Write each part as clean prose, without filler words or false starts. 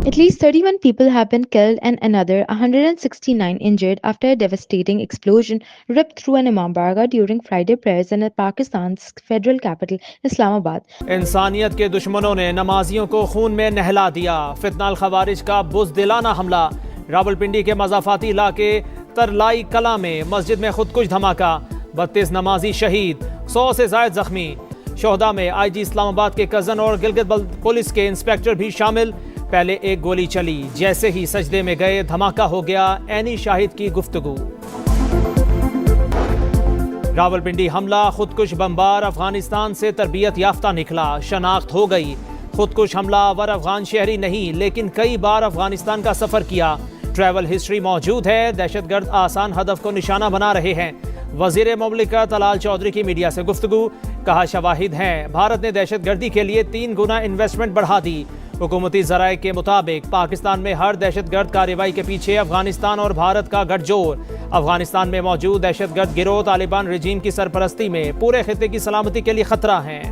At least 31 people have been killed and another 169 injured after a devastating explosion ripped through an imam during Friday prayers in Pakistan's federal capital, Islamabad. انسانیت کے دشمنوں نے نمازیوں کو خون میں نہلا دیا. فتنہ الخوارج کا بزدلانہ حملہ. راولپنڈی کے مضافاتی علاقے ترلائی کلاں میں مسجد میں خودکش دھماکہ. 32 نمازی شہید، 100 سے زائد زخمی. شہداء میں آئی جی اسلام آباد کے کزن اور گلگت پولیس کے انسپکٹر بھی شامل. پہلے ایک گولی چلی، جیسے ہی سجدے میں گئے دھماکہ ہو گیا. عینی شاہد کی گفتگو. راولپنڈی حملہ خودکش بمبار افغانستان سے تربیت یافتہ نکلا. شناخت ہو گئی. خودکش حملہ آور افغان شہری نہیں لیکن کئی بار افغانستان کا سفر کیا. ٹریول ہسٹری موجود ہے. دہشت گرد آسان ہدف کو نشانہ بنا رہے ہیں. وزیر مملکت طلال چودھری کی میڈیا سے گفتگو. کہا شواہد ہیں. بھارت نے دہشت گردی کے لیے 3 گنا انویسٹمنٹ بڑھا دی. حکومتی ذرائع کے مطابق پاکستان میں ہر دہشت گرد کارروائی کے پیچھے افغانستان اور بھارت کا گٹھ جوڑ. افغانستان میں موجود دہشت گرد گروہ طالبان رجیم کی سرپرستی میں پورے خطے کی سلامتی کے لیے خطرہ ہیں.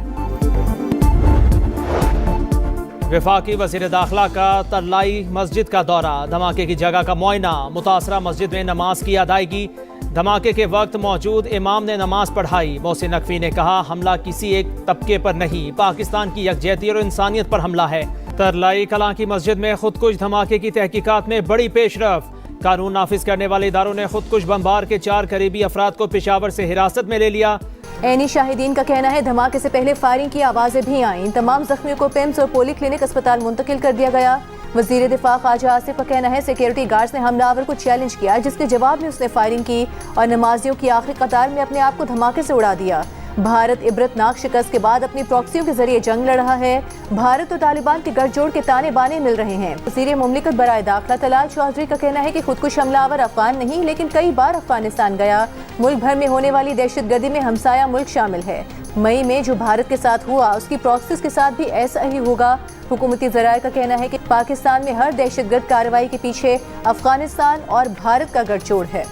وفاقی وزیر داخلہ کا ترلائی مسجد کا دورہ. دھماکے کی جگہ کا معائنہ. متاثرہ مسجد میں نماز کی ادائیگی. دھماکے کے وقت موجود امام نے نماز پڑھائی. محسن نقوی نے کہا حملہ کسی ایک طبقے پر نہیں، پاکستان کی یکجہتی اور انسانیت پر حملہ ہے. ترلائی کلاں کی مسجد میں خودکش دھماکے کی تحقیقات میں بڑی پیش رفت. قانون نافذ کرنے والے اداروں نے خودکش بمبار کے 4 قریبی افراد کو پشاور سے حراست میں لے لیا. عینی شاہدین کا کہنا ہے دھماکے سے پہلے فائرنگ کی آوازیں بھی آئیں. تمام زخمیوں کو پیمز اور پولی کلینک اسپتال منتقل کر دیا گیا. وزیر دفاع خواجہ آصف کا کہنا ہے سیکیورٹی گارڈز نے حملہ آور کو چیلنج کیا، جس کے جواب میں اس نے فائرنگ کی اور نمازیوں کی آخری قطار میں اپنے آپ کو دھماکے سے اڑا دیا. بھارت عبرت ناک شکست کے بعد اپنی پراکسیوں کے ذریعے جنگ لڑ رہا ہے. بھارت اور طالبان کے گٹھ جوڑ کے تانے بانے مل رہے ہیں. وزیر مملکت برائے داخلہ طلال چودھری کا کہنا ہے کہ خودکش حملہ آور افغان نہیں لیکن کئی بار افغانستان گیا. ملک بھر میں ہونے والی دہشت گردی میں ہمسایہ ملک شامل ہے. مئی میں جو بھارت کے ساتھ ہوا اس کی پراکسیز کے ساتھ بھی ایسا ہی ہوگا. حکومتی ذرائع کا کہنا ہے کہ پاکستان میں ہر دہشت گرد کارروائی کے پیچھے افغانستان اور بھارت کا گٹھ جوڑ ہے.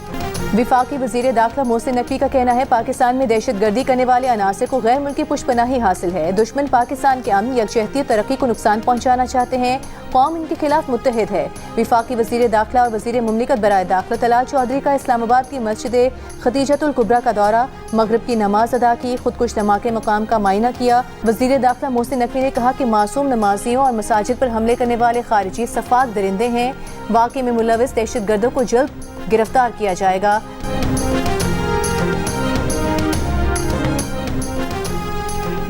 وفاقی وزیر داخلہ محسن نقوی کا کہنا ہے پاکستان میں دہشت گردی کرنے والے عناصر کو غیر ملکی پشت پناہی حاصل ہے. دشمن پاکستان کے امن، یکجہتی اور ترقی کو نقصان پہنچانا چاہتے ہیں. قوم ان کے خلاف متحد ہے. وفاقی وزیر داخلہ اور وزیر مملکت برائے داخلہ طلال چودھری کا اسلام آباد کی مسجد خدیجۃ الکبریٰ کا دورہ. مغرب کی نماز ادا کی. خودکش دھماکے مقام کا معائنہ کیا. وزیر داخلہ محسن نقوی نے کہا کہ معصوم نمازیوں اور مساجد پر حملے کرنے والے خارجی صفاق درندے ہیں. واقعے میں ملوث دہشت گردوں کو جلد گرفتار کیا جائے گا.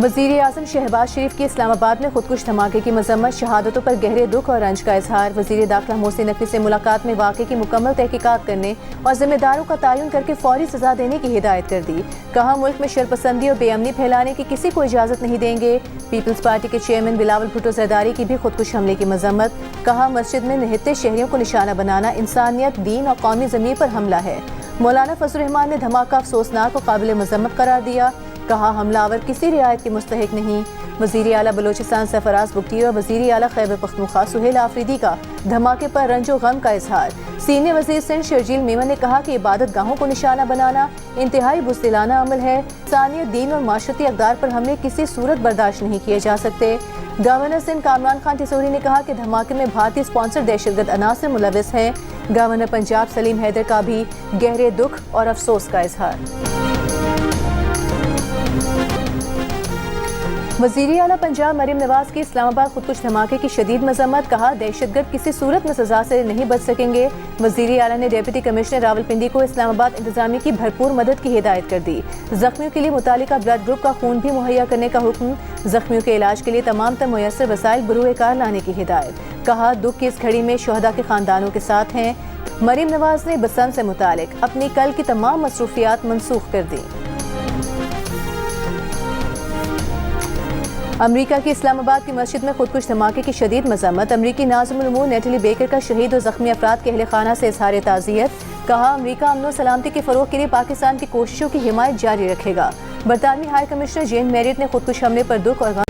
وزیر اعظم شہباز شریف کی اسلام آباد میں خودکش دھماکے کی مذمت. شہادتوں پر گہرے دکھ اور رنج کا اظہار. وزیر داخلہ محسن نقوی سے ملاقات میں واقعے کی مکمل تحقیقات کرنے اور ذمہ داروں کا تعین کر کے فوری سزا دینے کی ہدایت کر دی. کہا ملک میں شرپسندی اور بے امنی پھیلانے کی کسی کو اجازت نہیں دیں گے. پیپلز پارٹی کے چیئرمین بلاول بھٹو زرداری کی بھی خودکش حملے کی مذمت. کہا مسجد میں نہتے شہریوں کو نشانہ بنانا انسانیت، دین اور قومی ضمیر پر حملہ ہے. مولانا فضل الرحمان نے دھماکہ افسوسناک اور قابل مذمت قرار دیا. کہا حملہ آور کسی رعایت کے مستحق نہیں. وزیر اعلیٰ بلوچستان سرفراز بگٹی اور وزیر اعلیٰ خیبر پختونخوا سہیل آفریدی کا دھماکے پر رنج و غم کا اظہار. سینئر وزیر سندھ شرجیل میمن نے کہا کہ عبادت گاہوں کو نشانہ بنانا انتہائی بزدلانہ عمل ہے. انسانیت، دین اور معاشرتی اقدار پر حملے کسی صورت برداشت نہیں کیے جا سکتے. گورنر سندھ کامران خان ٹھسوری نے کہا کہ دھماکے میں بھارتی اسپانسر دہشت گرد عناصر ملوث ہیں. گورنر پنجاب سلیم حیدر کا بھی گہرے دکھ اور افسوس کا اظہار. وزیر اعلیٰ پنجاب مریم نواز کی اسلام آباد خودکش دھماکے کی شدید مذمت. کہا دہشت گرد کسی صورت میں سزا سے نہیں بچ سکیں گے. وزیر اعلیٰ نے ڈپٹی کمشنر راولپنڈی کو اسلام آباد انتظامیہ کی بھرپور مدد کی ہدایت کر دی. زخمیوں کے لیے متعلقہ بلڈ گروپ کا خون بھی مہیا کرنے کا حکم. زخمیوں کے علاج کے لیے تمام تر میسر وسائل بروئے کار لانے کی ہدایت. کہا دکھ کی اس گھڑی میں شہداء کے خاندانوں کے ساتھ ہیں. مریم نواز نے بسم سے متعلق اپنی کل کی تمام مصروفیات منسوخ کر دیں. امریکہ کی اسلام آباد کی مسجد میں خودکش دھماکے کی شدید مذمت. امریکی ناظم الامور نیٹلی بیکر کا شہید اور زخمی افراد کے اہل خانہ سے اظہار تعزیت. کہا امریکہ امن و سلامتی کے فروغ کے لیے پاکستان کی کوششوں کی حمایت جاری رکھے گا. برطانوی ہائی کمشنر جین میریٹ نے خودکش حملے پر دکھ اور غم